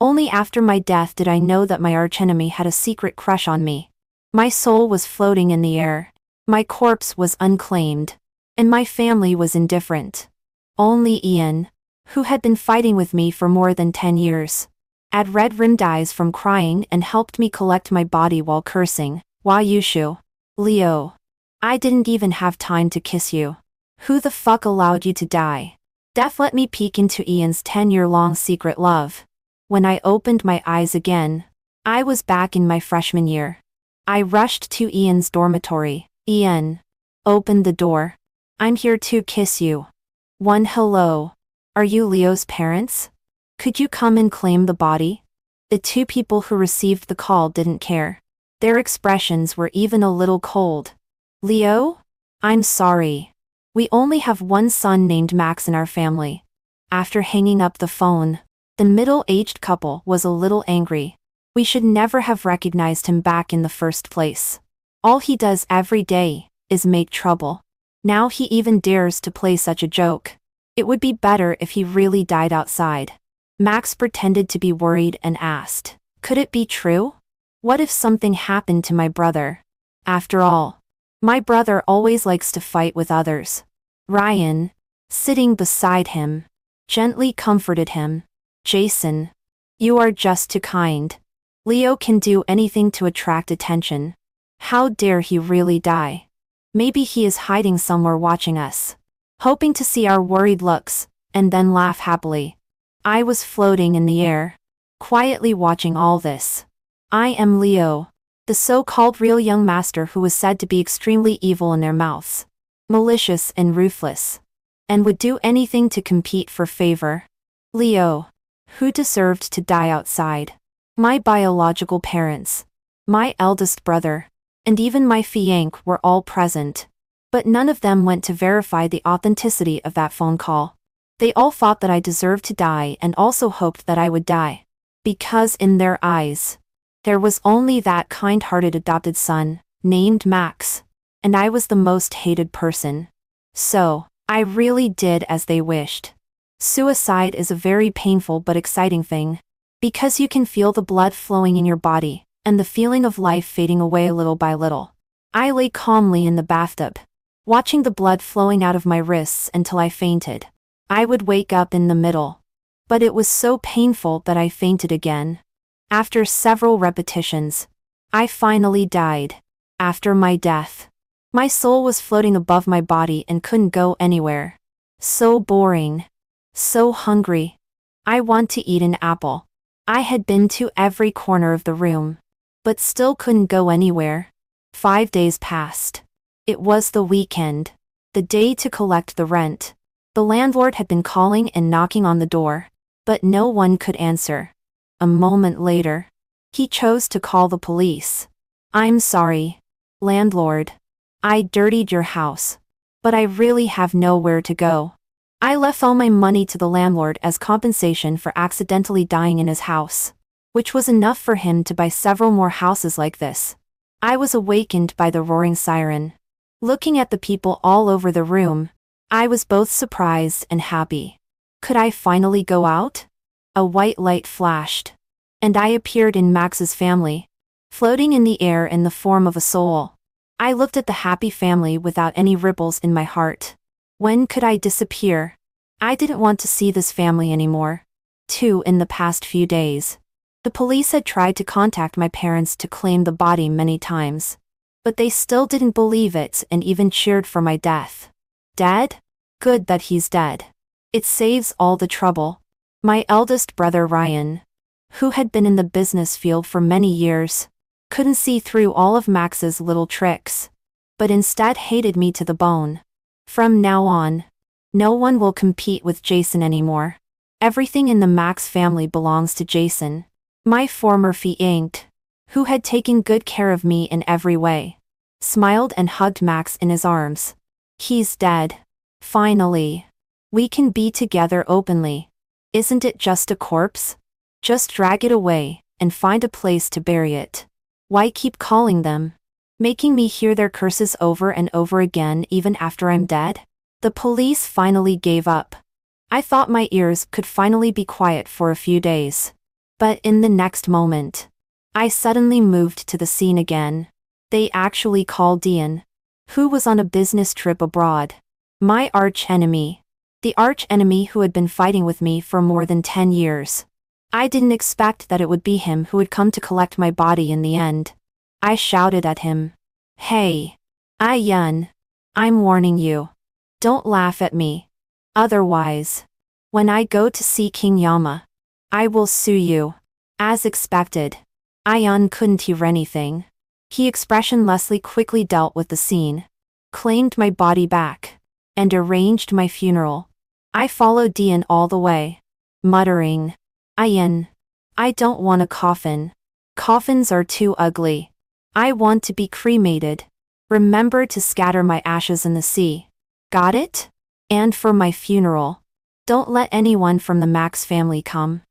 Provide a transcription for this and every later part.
Only after my death did I know that my archenemy had a secret crush on me. My soul was floating in the air. My corpse was unclaimed. And my family was indifferent. Only Ian, who had been fighting with me for more than 10 years, had red-rimmed eyes from crying and helped me collect my body while cursing, "Why Yushu? Leo. I didn't even have time to kiss you. Who the fuck allowed you to die?" Death let me peek into Ian's 10-year-long secret love. When I opened my eyes again, I was back in my freshman year. I rushed to Ian's dormitory. "Ian." "Open the door. I'm here to kiss you." "One hello. Are you Leo's parents? Could you come and claim the body?" The two people who received the call didn't care. Their expressions were even a little cold. "Leo? I'm sorry. We only have one son named Max in our family." After hanging up the phone, the middle-aged couple was a little angry. We should never have recognized him back in the first place. All he does every day is make trouble. Now he even dares to play such a joke. It would be better if he really died outside. Max pretended to be worried and asked, "Could it be true? What if something happened to my brother? After all, my brother always likes to fight with others." Ryan, sitting beside him, gently comforted him. "Jason, you are just too kind. Leo can do anything to attract attention. How dare he really die? Maybe he is hiding somewhere watching us, hoping to see our worried looks, and then laugh happily." I was floating in the air, quietly watching all this. I am Leo, the so-called real young master who was said to be extremely evil in their mouths, malicious and ruthless, and would do anything to compete for favor. Leo, who deserved to die outside. My biological parents, my eldest brother, and even my fiancé were all present. But none of them went to verify the authenticity of that phone call. They all thought that I deserved to die and also hoped that I would die. Because in their eyes, there was only that kind-hearted adopted son, named Max, and I was the most hated person. So, I really did as they wished. Suicide is a very painful but exciting thing, because you can feel the blood flowing in your body, and the feeling of life fading away little by little. I lay calmly in the bathtub, watching the blood flowing out of my wrists until I fainted. I would wake up in the middle, but it was so painful that I fainted again. After several repetitions, I finally died. After my death, my soul was floating above my body and couldn't go anywhere. So boring. So hungry. I want to eat an apple. I had been to every corner of the room, but still couldn't go anywhere. 5 days passed. It was the weekend, the day to collect the rent. The landlord had been calling and knocking on the door, but no one could answer. A moment later, he chose to call the police. "I'm sorry, landlord. I dirtied your house, but I really have nowhere to go." I left all my money to the landlord as compensation for accidentally dying in his house, which was enough for him to buy several more houses like this. I was awakened by the roaring siren. Looking at the people all over the room, I was both surprised and happy. Could I finally go out? A white light flashed, and I appeared in Max's family, floating in the air in the form of a soul. I looked at the happy family without any ripples in my heart. When could I disappear? I didn't want to see this family anymore. 2 in the past few days. The police had tried to contact my parents to claim the body many times, but they still didn't believe it and even cheered for my death. Dead? Good that he's dead. It saves all the trouble. My eldest brother Ryan, who had been in the business field for many years, couldn't see through all of Max's little tricks, but instead hated me to the bone. From now on, no one will compete with Jason anymore. Everything in the Max family belongs to Jason, my former fiancé, who had taken good care of me in every way. Smiled and hugged Max in his arms. He's dead. Finally. We can be together openly. Isn't it just a corpse? Just drag it away, and find a place to bury it. Why keep calling them? Making me hear their curses over and over again even after I'm dead? The police finally gave up. I thought my ears could finally be quiet for a few days. But in the next moment, I suddenly moved to the scene again. They actually called Ian, who was on a business trip abroad. My arch-enemy. The arch-enemy who had been fighting with me for more than 10 years. I didn't expect that it would be him who would come to collect my body in the end. I shouted at him. Hey. Ian. I'm warning you. Don't laugh at me. Otherwise, when I go to see King Yama, I will sue you. As expected, Ian couldn't hear anything. He expressionlessly quickly dealt with the scene, claimed my body back, and arranged my funeral. I followed Ian all the way, muttering, Ian, I don't want a coffin. Coffins are too ugly. I want to be cremated. Remember to scatter my ashes in the sea. Got it? And for my funeral, don't let anyone from the Max family come.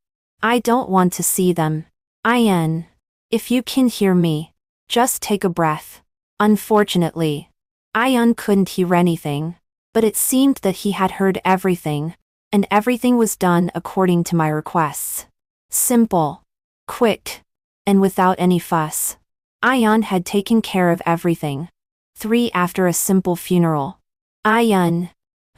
I don't want to see them. Ian, if you can hear me, just take a breath. Unfortunately, Ian couldn't hear anything, but it seemed that he had heard everything, and everything was done according to my requests. Simple, quick, and without any fuss. Ian had taken care of everything. 3 After a simple funeral, Ian,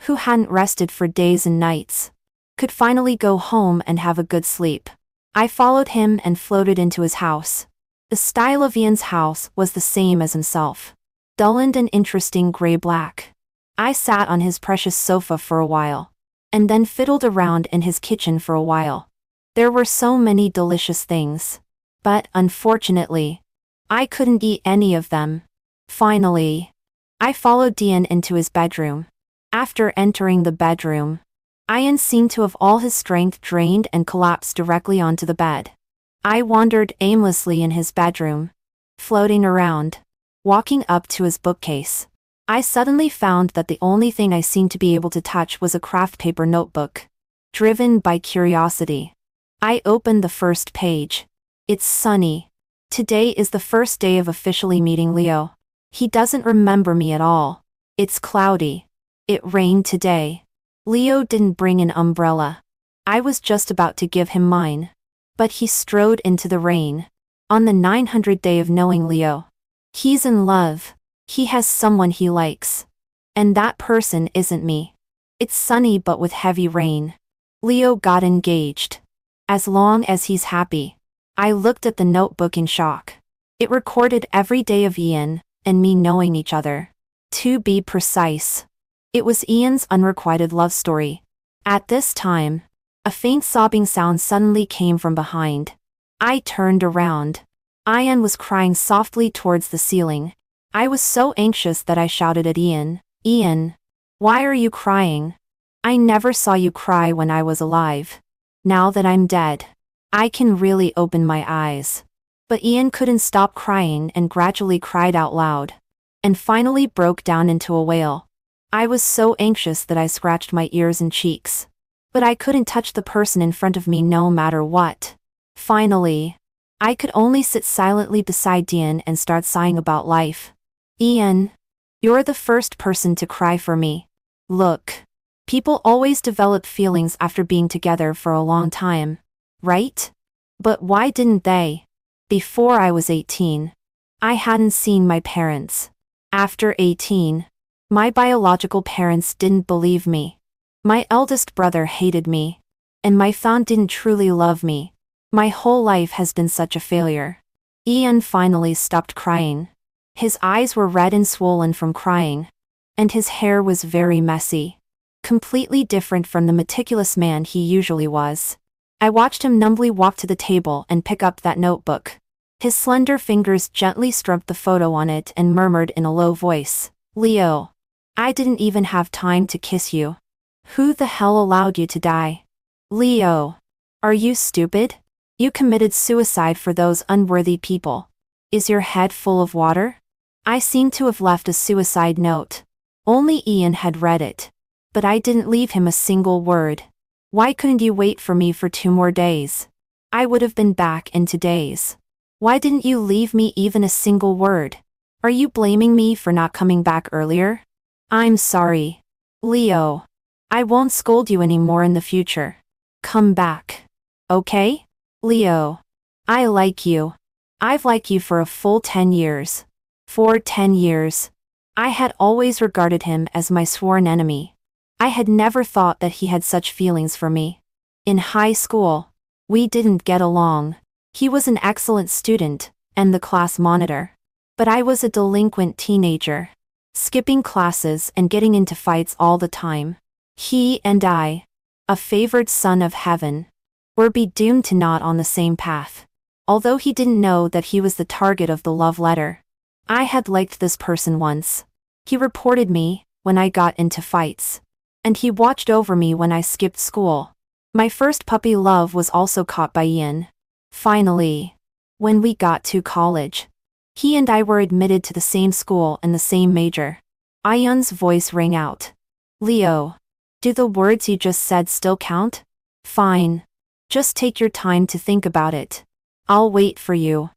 who hadn't rested for days and nights, could finally go home and have a good sleep. I followed him and floated into his house. The style of Ian's house was the same as himself. Dull and interesting gray-black. I sat on his precious sofa for a while, and then fiddled around in his kitchen for a while. There were so many delicious things, but unfortunately, I couldn't eat any of them. Finally, I followed Ian into his bedroom. After entering the bedroom, Ian seemed to have all his strength drained and collapsed directly onto the bed. I wandered aimlessly in his bedroom, floating around, walking up to his bookcase. I suddenly found that the only thing I seemed to be able to touch was a craft paper notebook. Driven by curiosity, I opened the first page. It's sunny. Today is the first day of officially meeting Leo. He doesn't remember me at all. It's cloudy. It rained today. Leo didn't bring an umbrella. I was just about to give him mine. But he strode into the rain. On the 900th day of knowing Leo. He's in love. He has someone he likes. And that person isn't me. It's sunny but with heavy rain. Leo got engaged. As long as he's happy. I looked at the notebook in shock. It recorded every day of Ian and me knowing each other. To be precise, it was Ian's unrequited love story. At this time, a faint sobbing sound suddenly came from behind. I turned around. Ian was crying softly towards the ceiling. I was so anxious that I shouted at Ian, Ian, why are you crying? I never saw you cry when I was alive. Now that I'm dead, I can really open my eyes. But Ian couldn't stop crying and gradually cried out loud. And finally broke down into a wail. I was so anxious that I scratched my ears and cheeks. But I couldn't touch the person in front of me no matter what. Finally, I could only sit silently beside Ian and start sighing about life. Ian, you're the first person to cry for me. Look, people always develop feelings after being together for a long time, right? But why didn't they? Before I was 18, I hadn't seen my parents. After 18, my biological parents didn't believe me. My eldest brother hated me. And my aunt didn't truly love me. My whole life has been such a failure. Ian finally stopped crying. His eyes were red and swollen from crying. And his hair was very messy. Completely different from the meticulous man he usually was. I watched him numbly walk to the table and pick up that notebook. His slender fingers gently stroked the photo on it and murmured in a low voice, Leo, I didn't even have time to kiss you. Who the hell allowed you to die? Leo, are you stupid? You committed suicide for those unworthy people. Is your head full of water? I seemed to have left a suicide note. Only Ian had read it. But I didn't leave him a single word. Why couldn't you wait for me for 2 more days? I would have been back in 2 days. Why didn't you leave me even a single word? Are you blaming me for not coming back earlier? I'm sorry. Leo. I won't scold you anymore in the future. Come back. Okay? Leo. I like you. I've liked you for a full 10 years. For 10 years. I had always regarded him as my sworn enemy. I had never thought that he had such feelings for me. In high school, we didn't get along. He was an excellent student, and the class monitor. But I was a delinquent teenager, skipping classes and getting into fights all the time. He and I, a favored son of heaven, were be doomed to not on the same path. Although he didn't know that he was the target of the love letter. I had liked this person once. He reported me when I got into fights. And he watched over me when I skipped school. My first puppy love was also caught by Ian. Finally, when we got to college, he and I were admitted to the same school and the same major. Ian's voice rang out. Leo, do the words you just said still count? Fine. Just take your time to think about it. I'll wait for you.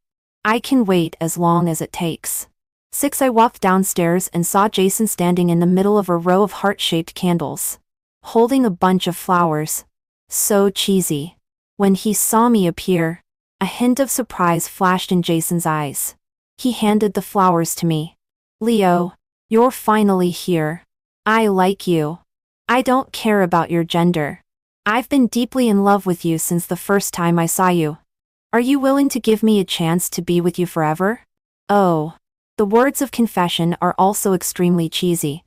I can wait as long as it takes. 6. I walked downstairs and saw Jason standing in the middle of a row of heart-shaped candles, holding a bunch of flowers. So cheesy. When he saw me appear, a hint of surprise flashed in Jason's eyes. He handed the flowers to me. Leo, you're finally here. I like you. I don't care about your gender. I've been deeply in love with you since the first time I saw you. Are you willing to give me a chance to be with you forever? Oh. The words of confession are also extremely cheesy.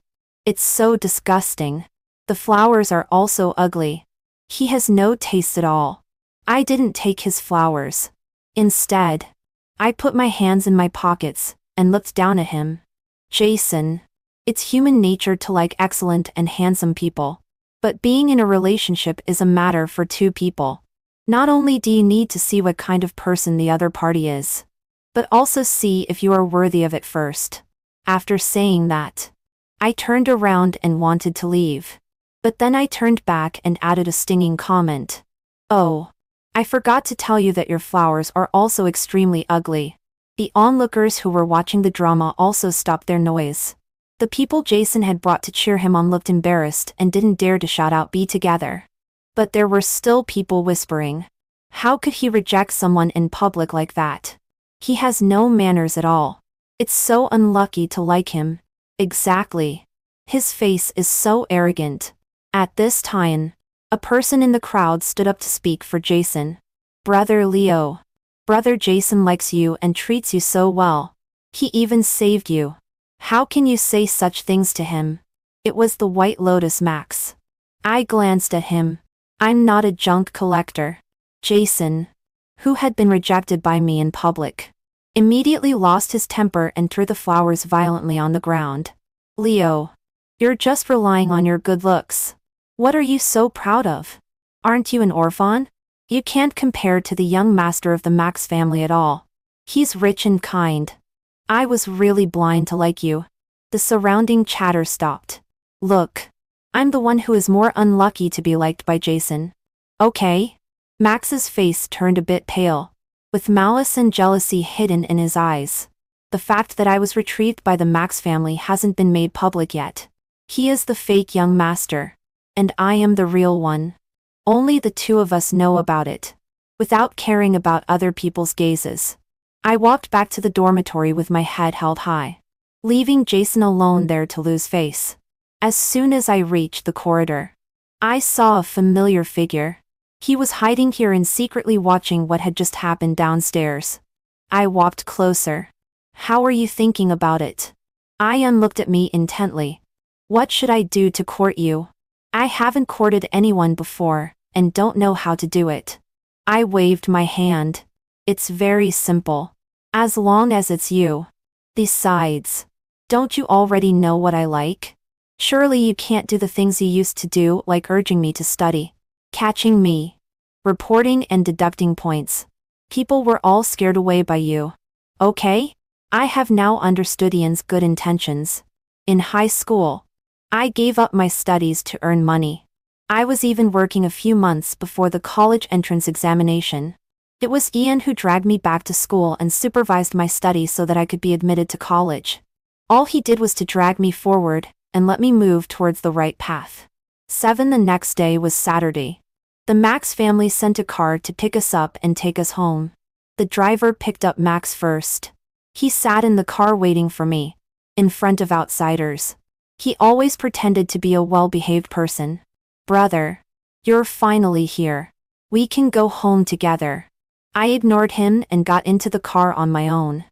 It's so disgusting. The flowers are also ugly. He has no taste at all. I didn't take his flowers. Instead, I put my hands in my pockets and looked down at him. Jason. It's human nature to like excellent and handsome people. But being in a relationship is a matter for two people. Not only do you need to see what kind of person the other party is, but also see if you are worthy of it first. After saying that, I turned around and wanted to leave. But then I turned back and added a stinging comment. Oh. I forgot to tell you that your flowers are also extremely ugly. The onlookers who were watching the drama also stopped their noise. The people Jason had brought to cheer him on looked embarrassed and didn't dare to shout out "Be together." But there were still people whispering. How could he reject someone in public like that? He has no manners at all. It's so unlucky to like him. Exactly. His face is so arrogant. At this time, a person in the crowd stood up to speak for Jason. Brother Leo. Brother Jason likes you and treats you so well. He even saved you. How can you say such things to him? It was the White Lotus Max. I glanced at him. I'm not a junk collector. Jason, who had been rejected by me in public, immediately lost his temper and threw the flowers violently on the ground. Leo, you're just relying on your good looks. What are you so proud of? Aren't you an orphan? You can't compare to the young master of the Max family at all. He's rich and kind. I was really blind to like you. The surrounding chatter stopped. Look. I'm the one who is more unlucky to be liked by Jason. Okay? Max's face turned a bit pale, with malice and jealousy hidden in his eyes. The fact that I was retrieved by the Max family hasn't been made public yet. He is the fake young master, and I am the real one. Only the two of us know about it. Without caring about other people's gazes, I walked back to the dormitory with my head held high, leaving Jason alone there to lose face. As soon as I reached the corridor, I saw a familiar figure. He was hiding here and secretly watching what had just happened downstairs. I walked closer. How are you thinking about it? Ian looked at me intently. What should I do to court you? I haven't courted anyone before, and don't know how to do it. I waved my hand. It's very simple. As long as it's you. Besides, don't you already know what I like? Surely you can't do the things you used to do, like urging me to study, catching me, reporting and deducting points. People were all scared away by you. Okay? I have now understood Ian's good intentions. In high school, I gave up my studies to earn money. I was even working a few months before the college entrance examination. It was Ian who dragged me back to school and supervised my studies so that I could be admitted to college. All he did was to drag me forward and let me move towards the right path. 7. The next day was Saturday. The Max family sent a car to pick us up and take us home. The driver picked up Max first. He sat in the car waiting for me, in front of outsiders. He always pretended to be a well-behaved person. "Brother, you're finally here. We can go home together." I ignored him and got into the car on my own.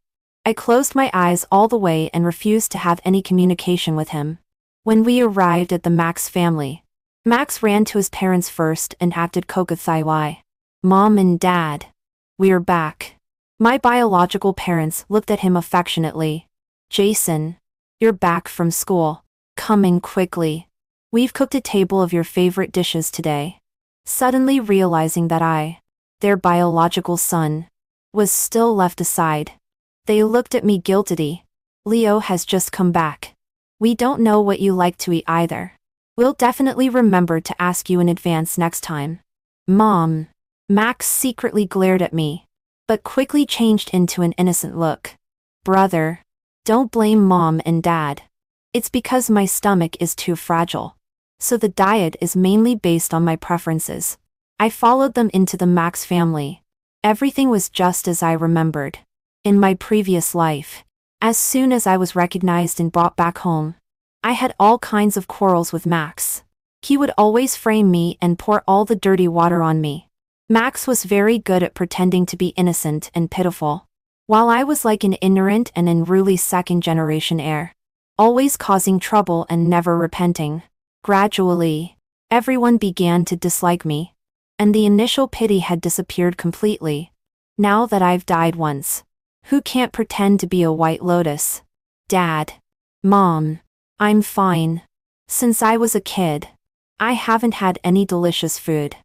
I closed my eyes all the way and refused to have any communication with him. When we arrived at the Max family, Max ran to his parents first and acted cockathy. "Mom and Dad, we're back." My biological parents looked at him affectionately. "Jason, you're back from school. Come in quickly. We've cooked a table of your favorite dishes today." Suddenly realizing that I, their biological son, was still left aside, they looked at me guiltily. "Leo has just come back. We don't know what you like to eat either. We'll definitely remember to ask you in advance next time." "Mom." Max secretly glared at me, but quickly changed into an innocent look. "Brother, don't blame Mom and Dad. It's because my stomach is too fragile. So the diet is mainly based on my preferences." I followed them into the Max family. Everything was just as I remembered. In my previous life, as soon as I was recognized and brought back home, I had all kinds of quarrels with Max. He would always frame me and pour all the dirty water on me. Max was very good at pretending to be innocent and pitiful, while I was like an ignorant and unruly second-generation heir, always causing trouble and never repenting. Gradually, everyone began to dislike me, and the initial pity had disappeared completely. Now that I've died once, who can't pretend to be a white lotus? "Dad. Mom. I'm fine. Since I was a kid, I haven't had any delicious food.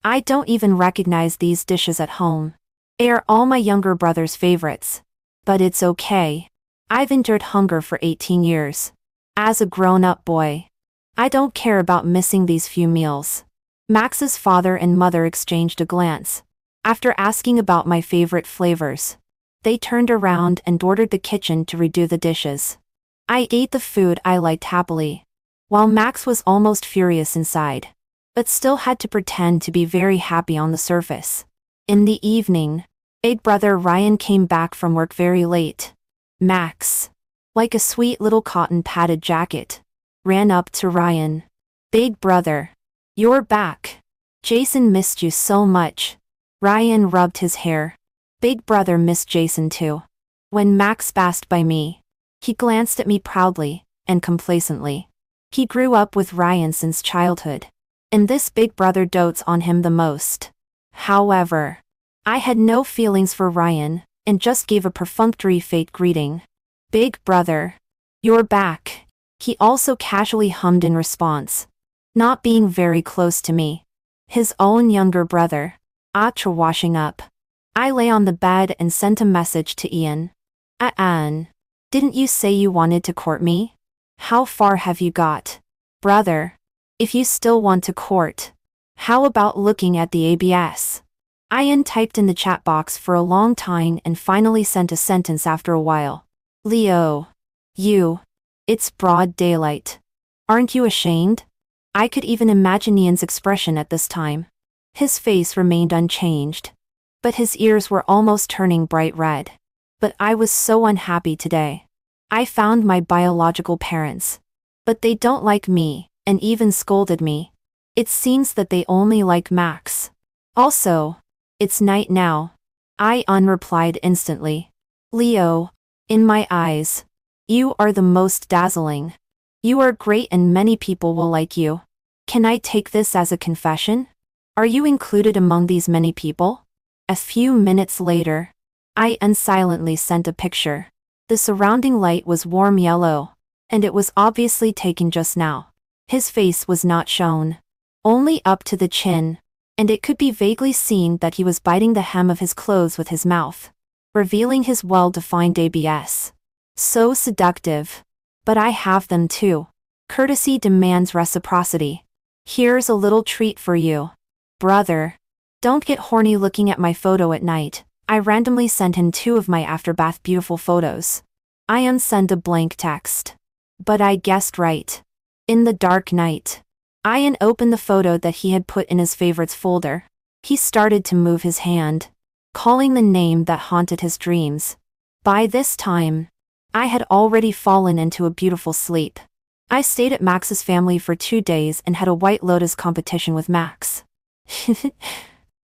I don't even recognize these dishes at home. They are all my younger brother's favorites. But it's okay. I've endured hunger for 18 years. As a grown-up boy, I don't care about missing these few meals." Max's father and mother exchanged a glance. After asking about my favorite flavors, they turned around and ordered the kitchen to redo the dishes. I ate the food I liked happily, while Max was almost furious inside, but still had to pretend to be very happy on the surface. In the evening, big brother Ryan came back from work very late. Max, like a sweet little cotton padded jacket, ran up to Ryan. "Big brother, you're back. Jason missed you so much." Ryan rubbed his hair. Big brother missed Jason too. When Max passed by me, he glanced at me proudly and complacently. He grew up with Ryan since childhood, and this big brother dotes on him the most. However, I had no feelings for Ryan and just gave a perfunctory fake greeting. "Big brother, you're back." He also casually hummed in response, not being very close to me. His own younger brother, after washing up, I lay on the bed and sent a message to Ian. Anne, didn't you say you wanted to court me? How far have you got?" "Brother, if you still want to court, how about looking at the ABS?" Ian typed in the chat box for a long time and finally sent a sentence after a while. "Leo. It's broad daylight. Aren't you ashamed?" I could even imagine Ian's expression at this time. His face remained unchanged, but his ears were almost turning bright red. But I was so unhappy today. I found my biological parents, but they don't like me, and even scolded me. It seems that they only like Max. Also, it's night now. I unreplied instantly. "Leo, in my eyes, you are the most dazzling. You are great and many people will like you. Can I take this as a confession? Are you included among these many people?" A few minutes later, I silently sent a picture. The surrounding light was warm yellow, and it was obviously taken just now. His face was not shown, only up to the chin, and it could be vaguely seen that he was biting the hem of his clothes with his mouth, revealing his well-defined ABS. So seductive. But I have them too. Courtesy demands reciprocity. Here's a little treat for you. Brother, don't get horny looking at my photo at night. I randomly sent him 2 of my after-bath beautiful photos. I unsent a blank text. But I guessed right. In the dark night, Ian opened the photo that he had put in his favorites folder. He started to move his hand, calling the name that haunted his dreams. By this time, I had already fallen into a beautiful sleep. I stayed at Max's family for 2 days and had a White Lotus competition with Max.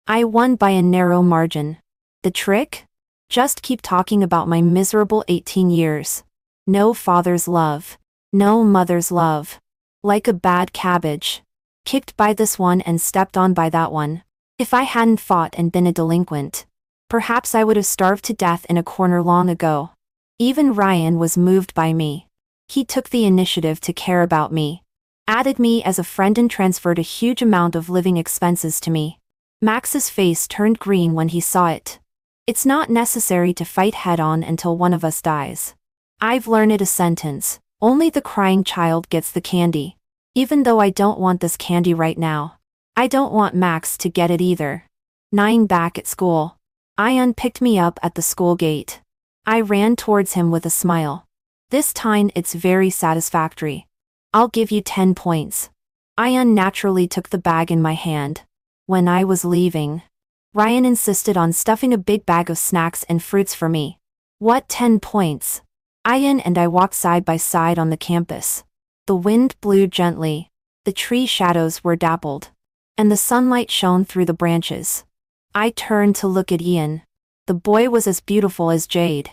I won by a narrow margin. The trick? Just keep talking about my miserable 18 years. No father's love. No mother's love. Like a bad cabbage. Kicked by this one and stepped on by that one. If I hadn't fought and been a delinquent, perhaps I would have starved to death in a corner long ago. Even Ryan was moved by me. He took the initiative to care about me, added me as a friend and transferred a huge amount of living expenses to me. Max's face turned green when he saw it. It's not necessary to fight head-on until one of us dies. I've learned it a sentence. Only the crying child gets the candy. Even though I don't want this candy right now. I don't want Max to get it either. 9 back at school. Ian picked me up at the school gate. I ran towards him with a smile. This time it's very satisfactory. I'll give you 10 points. Ian naturally took the bag in my hand. When I was leaving, Ryan insisted on stuffing a big bag of snacks and fruits for me. What 10 points? Ian and I walked side by side on the campus. The wind blew gently, the tree shadows were dappled, and the sunlight shone through the branches. I turned to look at Ian. The boy was as beautiful as jade.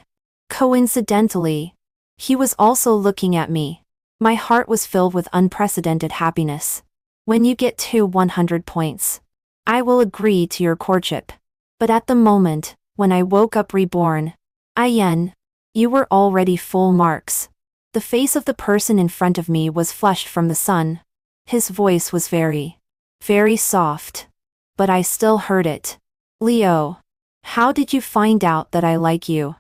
Coincidentally, he was also looking at me. My heart was filled with unprecedented happiness. When you get to 100 points, I will agree to your courtship. But at the moment, when I woke up reborn, Ian, you were already full marks. The face of the person in front of me was flushed from the sun. His voice was very, very soft. But I still heard it. Leo, how did you find out that I like you?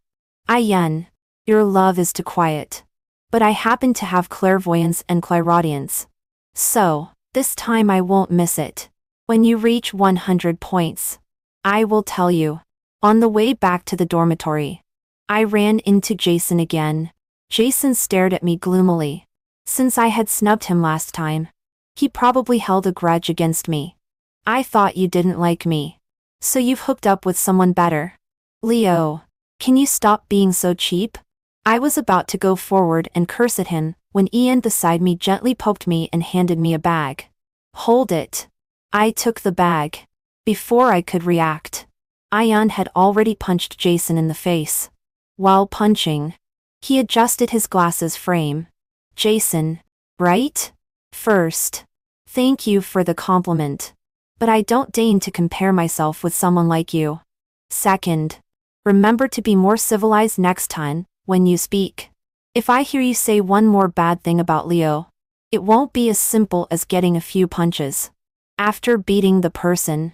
Ian, your love is too quiet. But I happen to have clairvoyance and clairaudience. So, this time I won't miss it. When you reach 100 points, I will tell you. On the way back to the dormitory, I ran into Jason again. Jason stared at me gloomily. Since I had snubbed him last time, he probably held a grudge against me. I thought you didn't like me. So you've hooked up with someone better. Leo, can you stop being so cheap? I was about to go forward and curse at him, when Ian beside me gently poked me and handed me a bag. Hold it. I took the bag. Before I could react, Ian had already punched Jason in the face. While punching, he adjusted his glasses frame. Jason, right? First, thank you for the compliment. But I don't deign to compare myself with someone like you. Second, remember to be more civilized next time, when you speak. If I hear you say one more bad thing about Leo, it won't be as simple as getting a few punches. After beating the person,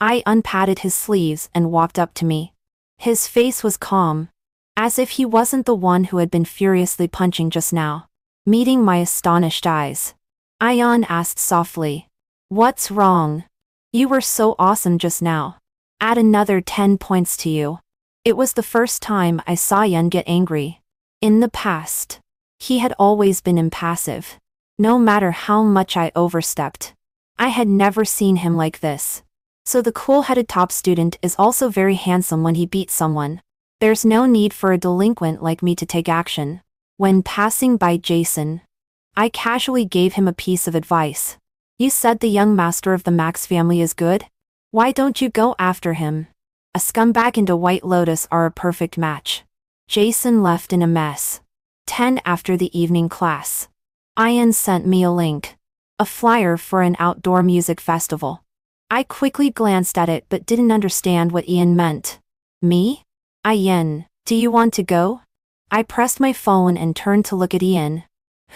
I unpatted his sleeves and walked up to me. His face was calm, as if he wasn't the one who had been furiously punching just now. Meeting my astonished eyes, Ian asked softly, "What's wrong? You were so awesome just now. Add another 10 points to you." It was the first time I saw Ian get angry. In the past, he had always been impassive. No matter how much I overstepped, I had never seen him like this. So the cool-headed top student is also very handsome when he beats someone. There's no need for a delinquent like me to take action. When passing by Jason, I casually gave him a piece of advice. You said the young master of the Max family is good? Why don't you go after him? A scumbag and a White Lotus are a perfect match. Jason left in a mess. 10 after the evening class. Ian sent me a link. A flyer for an outdoor music festival. I quickly glanced at it but didn't understand what Ian meant. Me? Ian, do you want to go? I pressed my phone and turned to look at Ian,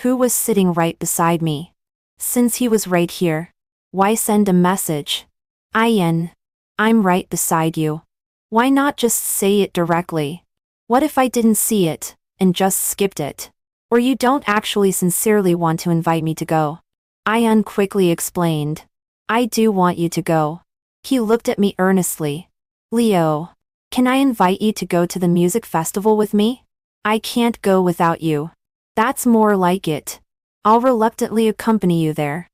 who was sitting right beside me. Since he was right here, why send a message? Ian, I'm right beside you. Why not just say it directly? What if I didn't see it, and just skipped it? Or you don't actually sincerely want to invite me to go? Ian quickly explained. I do want you to go. He looked at me earnestly. Leo, can I invite you to go to the music festival with me? I can't go without you. That's more like it. I'll reluctantly accompany you there.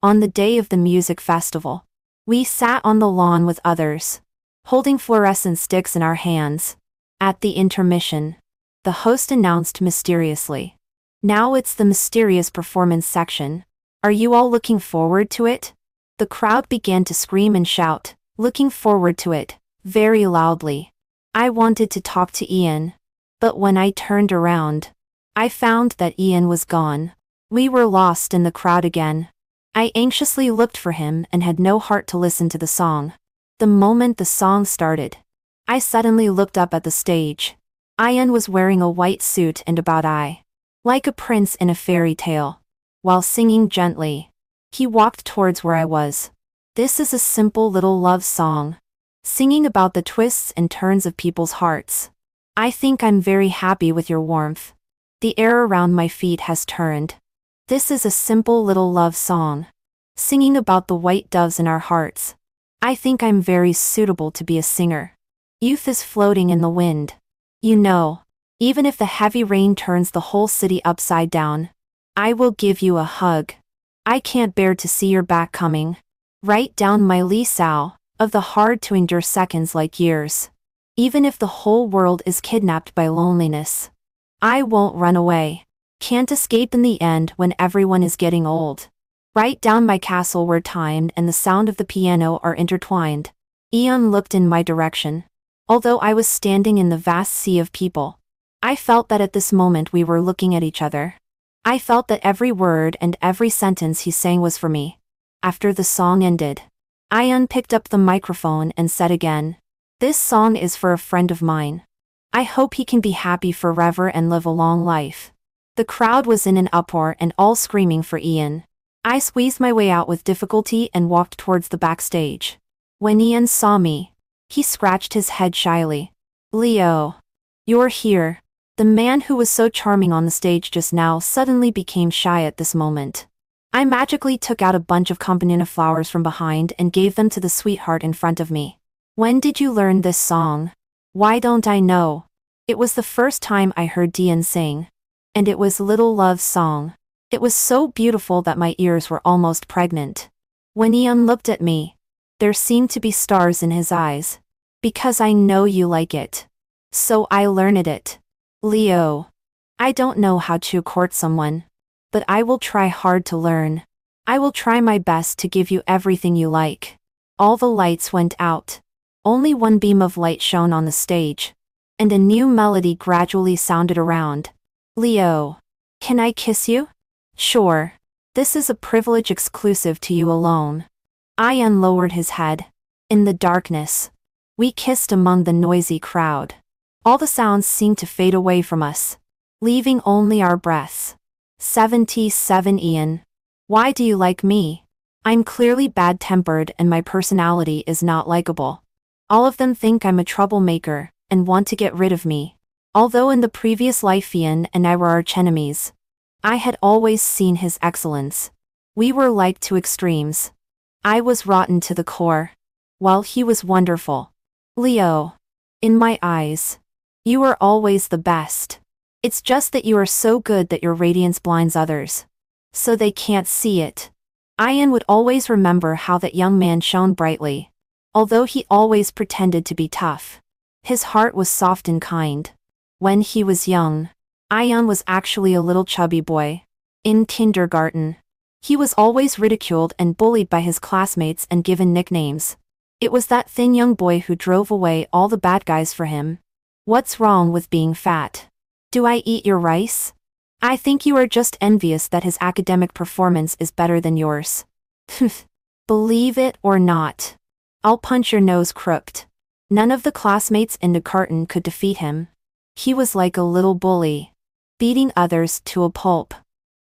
On the day of the music festival, we sat on the lawn with others, holding fluorescent sticks in our hands. At the intermission, the host announced mysteriously, "Now it's the mysterious performance section. Are you all looking forward to it?" The crowd began to scream and shout, "Looking forward to it," very loudly. I wanted to talk to Ian, but when I turned around, I found that Ian was gone. We were lost in the crowd again. I anxiously looked for him and had no heart to listen to the song. The moment the song started, I suddenly looked up at the stage. Ian was wearing a white suit and about eye, like a prince in a fairy tale. While singing gently, he walked towards where I was. This is a simple little love song, singing about the twists and turns of people's hearts. I think I'm very happy with your warmth. The air around my feet has turned. This is a simple little love song, singing about the white doves in our hearts. I think I'm very suitable to be a singer. Youth is floating in the wind. You know, even if the heavy rain turns the whole city upside down, I will give you a hug. I can't bear to see your back coming. Write down my Li Sao, of the hard to endure seconds like years. Even if the whole world is kidnapped by loneliness, I won't run away. Can't escape in the end when everyone is getting old. Write down my castle where time and the sound of the piano are intertwined. Ian looked in my direction. Although I was standing in the vast sea of people, I felt that at this moment we were looking at each other. I felt that every word and every sentence he sang was for me. After the song ended, Ian picked up the microphone and said again, "This song is for a friend of mine. I hope he can be happy forever and live a long life." The crowd was in an uproar and all screaming for Ian. I squeezed my way out with difficulty and walked towards the backstage. When Ian saw me, he scratched his head shyly. "Leo, you're here." The man who was so charming on the stage just now suddenly became shy at this moment. I magically took out a bunch of campanula flowers from behind and gave them to the sweetheart in front of me. "When did you learn this song?" "Why don't I know?" It was the first time I heard Dian sing. And it was Little Love's song. It was so beautiful that my ears were almost pregnant. When Ian looked at me, there seemed to be stars in his eyes. "Because I know you like it. So I learned it." "Leo, I don't know how to court someone, but I will try hard to learn. I will try my best to give you everything you like." All the lights went out. Only one beam of light shone on the stage, and a new melody gradually sounded around. "Leo, can I kiss you?" "Sure. This is a privilege exclusive to you alone." Ian lowered his head. In the darkness, we kissed among the noisy crowd. All the sounds seemed to fade away from us, leaving only our breaths. 77 Ian. Why do you like me? I'm clearly bad-tempered and my personality is not likable. All of them think I'm a troublemaker and want to get rid of me. Although in the previous life Ian and I were archenemies, I had always seen his excellence. We were like two extremes. I was rotten to the core, while he was wonderful. "Leo, in my eyes, you are always the best. It's just that you are so good that your radiance blinds others, so they can't see it." Ian would always remember how that young man shone brightly. Although he always pretended to be tough, his heart was soft and kind. When he was young, Ian was actually a little chubby boy. In kindergarten, he was always ridiculed and bullied by his classmates and given nicknames. It was that thin young boy who drove away all the bad guys for him. What's wrong with being fat? Do I eat your rice? I think you are just envious that his academic performance is better than yours. Believe it or not, I'll punch your nose crooked. None of the classmates in the carton could defeat him. He was like a little bully, beating others to a pulp.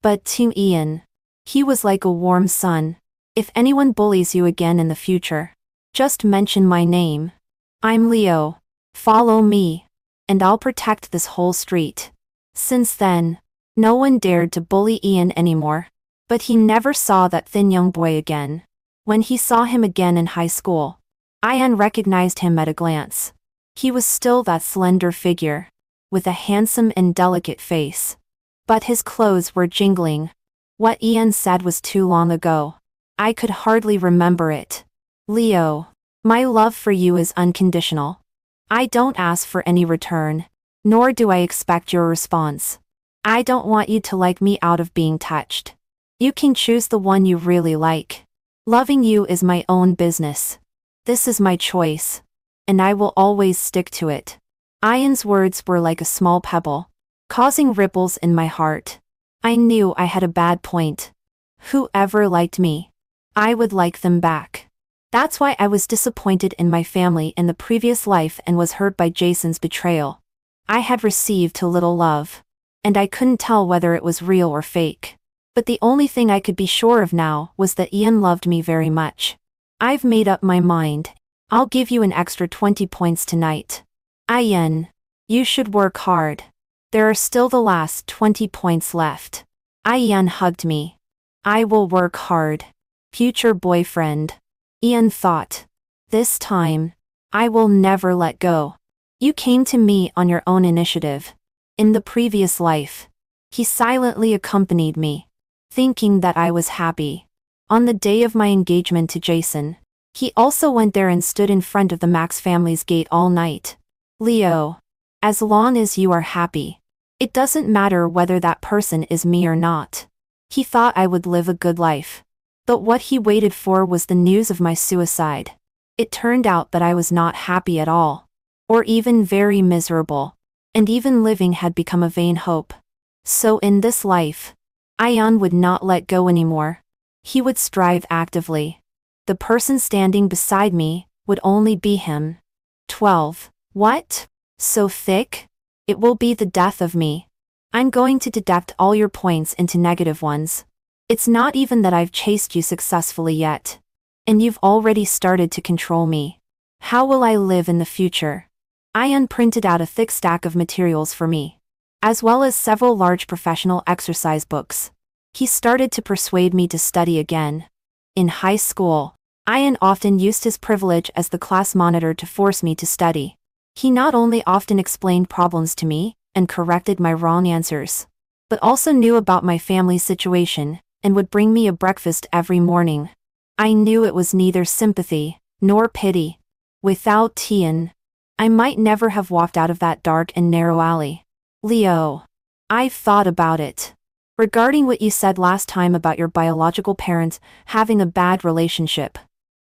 But to Ian, he was like a warm sun. If anyone bullies you again in the future, just mention my name. I'm Leo. Follow me, and I'll protect this whole street. Since then, no one dared to bully Ian anymore. But he never saw that thin young boy again. When he saw him again in high school, Ian recognized him at a glance. He was still that slender figure, with a handsome and delicate face. But his clothes were jingling. What Ian said was too long ago. I could hardly remember it. Leo. My love for you is unconditional. I don't ask for any return. Nor do I expect your response. I don't want you to like me out of being touched. You can choose the one you really like. Loving you is my own business. This is my choice. And I will always stick to it. Ian's words were like a small pebble, causing ripples in my heart. I knew I had a bad point. Whoever liked me, I would like them back. That's why I was disappointed in my family in the previous life and was hurt by Jason's betrayal. I had received too little love. And I couldn't tell whether it was real or fake. But the only thing I could be sure of now was that Ian loved me very much. I've made up my mind. I'll give you an extra 20 points tonight. Ian, you should work hard. There are still the last 20 points left. Ian hugged me. I will work hard. Future boyfriend. Ian thought. This time, I will never let go. You came to me on your own initiative. In the previous life, he silently accompanied me, thinking that I was happy. On the day of my engagement to Jason, he also went there and stood in front of the Max family's gate all night. Leo, as long as you are happy, it doesn't matter whether that person is me or not. He thought I would live a good life. But what he waited for was the news of my suicide. It turned out that I was not happy at all, or even very miserable, and even living had become a vain hope. So in this life, Ian would not let go anymore. He would strive actively. The person standing beside me would only be him. 12. What? So thick? It will be the death of me. I'm going to deduct all your points into negative ones. It's not even that I've chased you successfully yet. And you've already started to control me. How will I live in the future? Ian printed out a thick stack of materials for me, as well as several large professional exercise books. He started to persuade me to study again. In high school, Ian often used his privilege as the class monitor to force me to study. He not only often explained problems to me and corrected my wrong answers, but also knew about my family's situation and would bring me a breakfast every morning. I knew it was neither sympathy nor pity. Without Ian, I might never have walked out of that dark and narrow alley. Leo, I've thought about it. Regarding what you said last time about your biological parents having a bad relationship,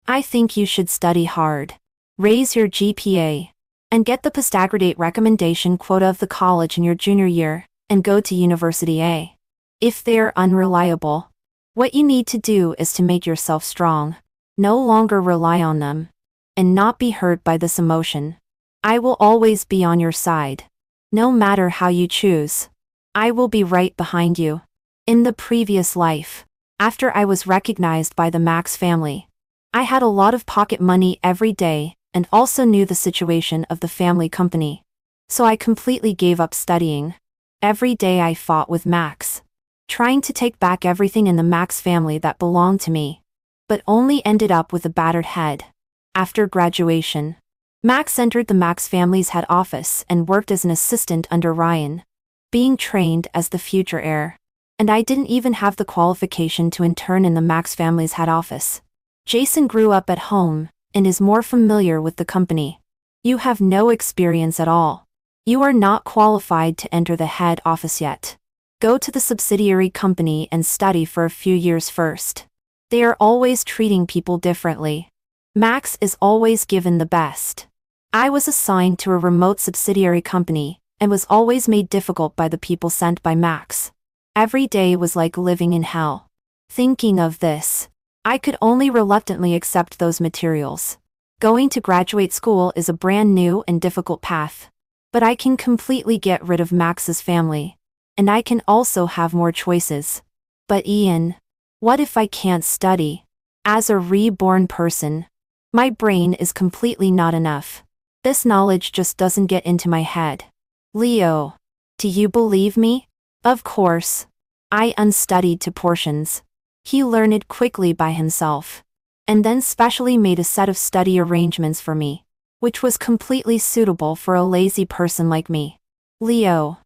I think you should study hard, raise your GPA, and get the postgraduate recommendation quota of the college in your junior year, and go to University A. If they're unreliable, what you need to do is to make yourself strong, no longer rely on them, and not be hurt by this emotion. I will always be on your side. No matter how you choose, I will be right behind you. In the previous life, after I was recognized by the Max family, I had a lot of pocket money every day and also knew the situation of the family company. So I completely gave up studying. Every day I fought with Max, trying to take back everything in the Max family that belonged to me, but only ended up with a battered head. After graduation, Max entered the Max family's head office and worked as an assistant under Ryan, being trained as the future heir. And I didn't even have the qualification to intern in the Max family's head office. Jason grew up at home and is more familiar with the company. You have no experience at all. You are not qualified to enter the head office yet. Go to the subsidiary company and study for a few years first. They are always treating people differently. Max is always given the best. I was assigned to a remote subsidiary company and was always made difficult by the people sent by Max. Every day was like living in hell. Thinking of this, I could only reluctantly accept those materials. Going to graduate school is a brand new and difficult path. But I can completely get rid of Max's family. And I can also have more choices. But Ian, what if I can't study? As a reborn person, my brain is completely not enough. This knowledge just doesn't get into my head. Leo, do you believe me? Of course. I unstudied to portions. He learned quickly by himself, and then specially made a set of study arrangements for me, which was completely suitable for a lazy person like me. Leo,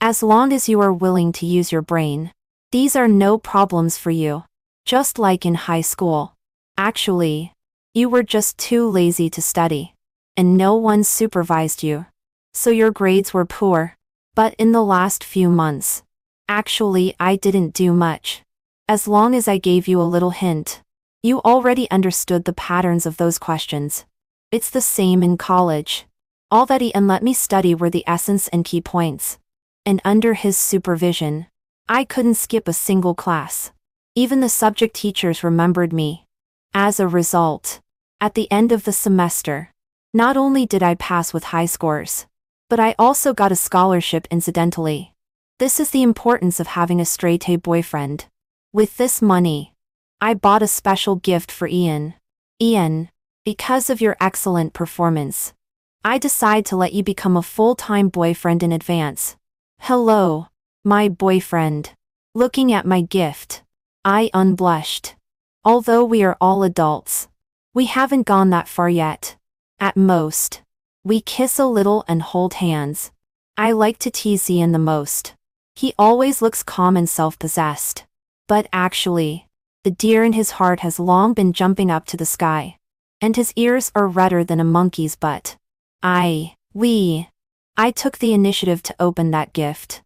as long as you are willing to use your brain, these are no problems for you. Just like in high school. Actually, you were just too lazy to study. And no one supervised you. So your grades were poor. But in the last few months, actually I didn't do much. As long as I gave you a little hint, you already understood the patterns of those questions. It's the same in college. All that Ian let me study were the essence and key points. And under his supervision, I couldn't skip a single class. Even the subject teachers remembered me. As a result, at the end of the semester, not only did I pass with high scores, but I also got a scholarship incidentally. This is the importance of having a straight-A boyfriend. With this money, I bought a special gift for Ian. Ian, because of your excellent performance, I decide to let you become a full-time boyfriend in advance. Hello, my boyfriend. Looking at my gift, I unblushed. Although we are all adults, we haven't gone that far yet. At most, we kiss a little and hold hands. I like to tease Ian the most. He always looks calm and self-possessed. But actually, the deer in his heart has long been jumping up to the sky. And his ears are redder than a monkey's butt. I took the initiative to open that gift.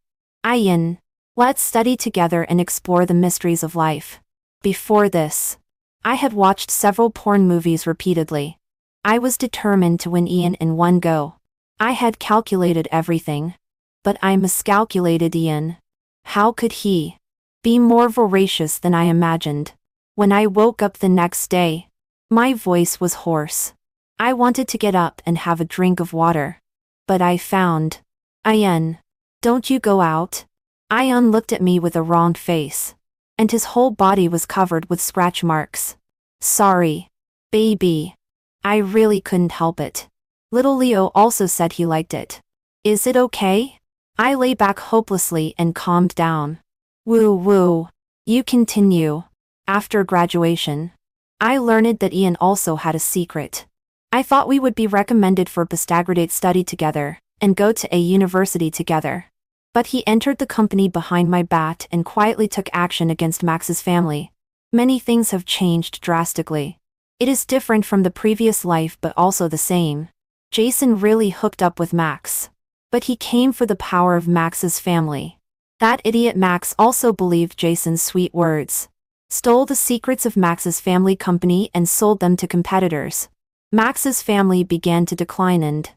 Ian, let's study together and explore the mysteries of life. Before this, I had watched several porn movies repeatedly. I was determined to win Ian in one go. I had calculated everything. But I miscalculated Ian. How could he be more voracious than I imagined? When I woke up the next day, my voice was hoarse. I wanted to get up and have a drink of water. But I found, Ian, don't you go out? Ian looked at me with a wrong face. And his whole body was covered with scratch marks. Sorry, baby. I really couldn't help it. Little Leo also said he liked it. Is it okay? I lay back hopelessly and calmed down. Woo. You continue. After graduation, I learned that Ian also had a secret. I thought we would be recommended for postgraduate study together, and go to a university together. But he entered the company behind my back and quietly took action against Max's family. Many things have changed drastically. It is different from the previous life but also the same. Jason really hooked up with Max. But he came for the power of Max's family. That idiot Max also believed Jason's sweet words. Stole the secrets of Max's family company and sold them to competitors. Max's family began to decline and,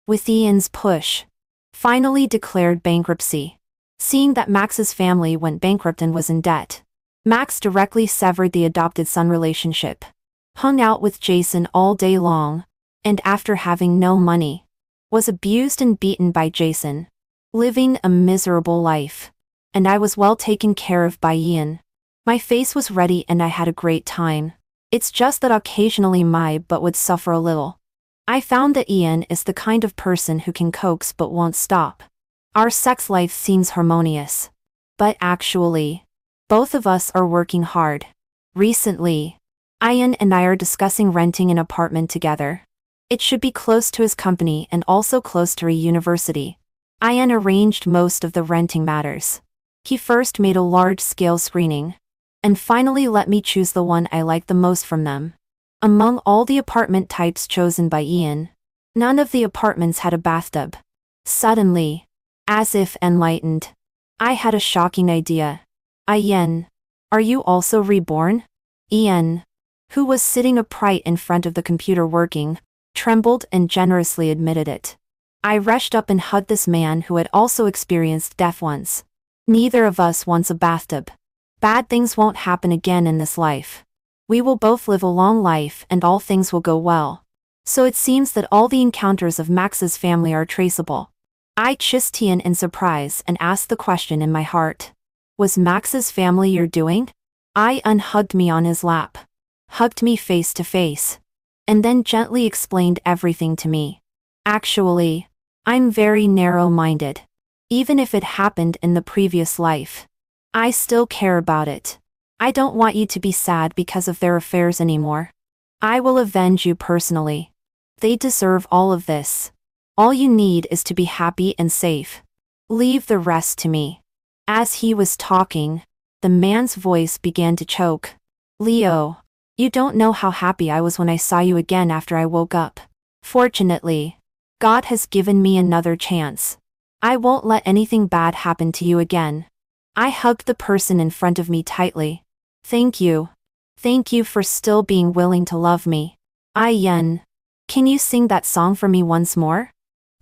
with Ian's push, finally declared bankruptcy. Seeing that Max's family went bankrupt and was in debt, Max directly severed the adopted son relationship. Hung out with Jason all day long, and after having no money, was abused and beaten by Jason. Living a miserable life. And I was well taken care of by Ian. My face was ready and I had a great time. It's just that occasionally my butt would suffer a little. I found that Ian is the kind of person who can coax but won't stop. Our sex life seems harmonious. But actually, both of us are working hard. Recently, Ian and I are discussing renting an apartment together. It should be close to his company and also close to a university. Ian arranged most of the renting matters. He first made a large-scale screening, and finally let me choose the one I liked the most from them. Among all the apartment types chosen by Ian, none of the apartments had a bathtub. Suddenly, as if enlightened, I had a shocking idea. Ian, are you also reborn? Ian, who was sitting upright in front of the computer working, trembled and generously admitted it. I rushed up and hugged this man who had also experienced death once. Neither of us wants a bathtub. Bad things won't happen again in this life. We will both live a long life and all things will go well. So it seems that all the encounters of Max's family are traceable. I kissed Ian in surprise and asked the question in my heart. Was Max's family your doing? Ian hugged me on his lap. Hugged me face to face. And then gently explained everything to me. Actually, I'm very narrow-minded. Even if it happened in the previous life, I still care about it. I don't want you to be sad because of their affairs anymore. I will avenge you personally. They deserve all of this. All you need is to be happy and safe. Leave the rest to me. As he was talking, the man's voice began to choke. Leo. You don't know how happy I was when I saw you again after I woke up. Fortunately, God has given me another chance. I won't let anything bad happen to you again. I hugged the person in front of me tightly. Thank you. Thank you for still being willing to love me. Yen. Can you sing that song for me once more?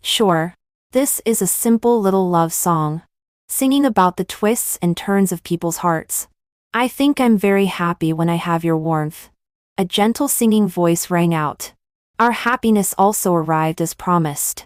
Sure. This is a simple little love song, singing about the twists and turns of people's hearts. I think I'm very happy when I have your warmth. A gentle singing voice rang out. Our happiness also arrived as promised.